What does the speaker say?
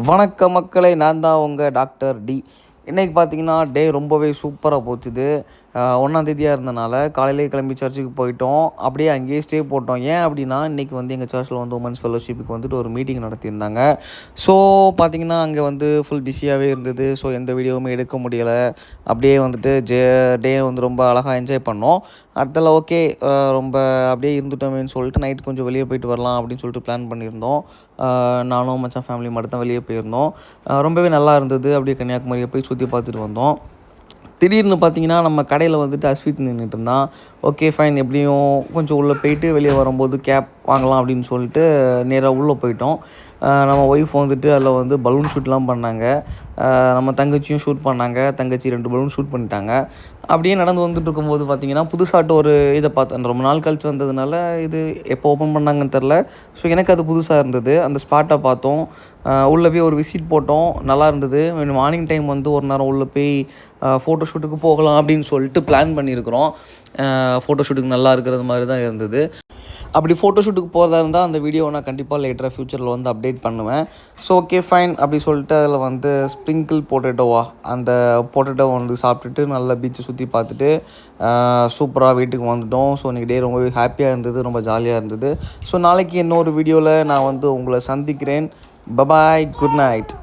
வணக்கம் மக்களே, நான் தான் உங்கள் டாக்டர் டி. இன்றைக்கி பார்த்தீங்கன்னா ரொம்பவே சூப்பராக போச்சுது. 1ஆம் தேதியாக இருந்தனால காலையிலேயே கிளம்பி சர்ச்சுக்கு போயிட்டோம். அப்படியே அங்கேயே ஸ்டே போட்டோம். ஏன் அப்படின்னா, இன்றைக்கி வந்து எங்கள் சர்ச்சில் வந்து உமன்ஸ் ஃபெல்லோஷிப்புக்கு வந்துட்டு ஒரு மீட்டிங் நடத்தியிருந்தாங்க. ஸோ பார்த்திங்கன்னா, அங்கே வந்து ஃபுல் பிஸியாகவே இருந்தது. ஸோ எந்த வீடியோவுமே எடுக்க முடியலை. அப்படியே வந்துட்டு டே வந்து ரொம்ப அழகாக என்ஜாய் பண்ணோம். அடுத்தால ஓகே, ரொம்ப அப்படியே இருந்துட்டோமேன்னு சொல்லிட்டு நைட்டு கொஞ்சம் வெளியே போயிட்டு வரலாம் அப்படின்னு சொல்லிட்டு பிளான் பண்ணியிருந்தோம். நானும் மச்சான் ஃபேமிலி மட்டும் தான் வெளியே போயிருந்தோம். ரொம்பவே நல்லா இருந்தது. அப்படியே கன்னியாகுமரியை போய் சுற்றி பார்த்துட்டு வந்தோம். திடீர்னு பார்த்தீங்கன்னா, நம்ம கடையில் வந்துட்டு அஸ்வித் நின்றுட்டு இருந்தான். ஓகே ஃபைன், எப்படியும் கொஞ்சம் உள்ளே போயிட்டு வெளியே வரும்போது கேப் வாங்கலாம் அப்படின்னு சொல்லிட்டு நேராக உள்ளே போயிட்டோம். நம்ம ஒய்ஃப் வந்துட்டு அதில் வந்து பலூன் ஷூட்லாம் பண்ணாங்க. நம்ம தங்கச்சியும் ஷூட் பண்ணாங்க. தங்கச்சி 2 பலூன் ஷூட் பண்ணிட்டாங்க. அப்படியே நடந்து வந்துட்டு இருக்கும்போது பார்த்தீங்கன்னா, புதுசாட்டு ஒரு இதை பார்த்தேன். ரொம்ப நாள் கழிச்சு வந்ததுனால இது எப்போ ஓப்பன் பண்ணாங்கன்னு தெரில. ஸோ எனக்கு அது புதுசாக இருந்தது. அந்த ஸ்பாட்டை பார்த்தோம். உள்ளே போய் ஒரு விசிட் போட்டோம். நல்லா இருந்தது. மார்னிங் டைம் வந்து ஒரு நேரம் உள்ளே போய் ஃபோட்டோ ஷூட்டுக்கு போகலாம் அப்படின்னு சொல்லிட்டு பிளான் பண்ணியிருக்கிறோம். ஃபோட்டோ ஷூட்டுக்கு நல்லா இருக்கிறது மாதிரி தான் இருந்தது. அப்படி ஃபோட்டோ ஷூட்டுக்கு போகிறதா இருந்தால் அந்த வீடியோவை நான் கண்டிப்பாக லேட்டராக ஃப்யூச்சரில் வந்து அப்டேட் பண்ணுவேன். ஸோ ஓகே ஃபைன் அப்படி சொல்லிட்டு அதில் வந்து ஸ்ப்ரிங்கிள் பொட்டேட்டோவா அந்த பொட்டேட்டோ வந்து சாப்பிட்டுட்டு நல்லா பீச்சை சுற்றி பார்த்துட்டு சூப்பராக வீட்டுக்கு வந்துவிட்டோம். ஸோ இன்றைக்கி டே ரொம்பவே ஹாப்பியாக இருந்தது, ரொம்ப ஜாலியாக இருந்தது. ஸோ நாளைக்கு இன்னொரு வீடியோவில் நான் வந்து உங்களை சந்திக்கிறேன். Bye bye, good night.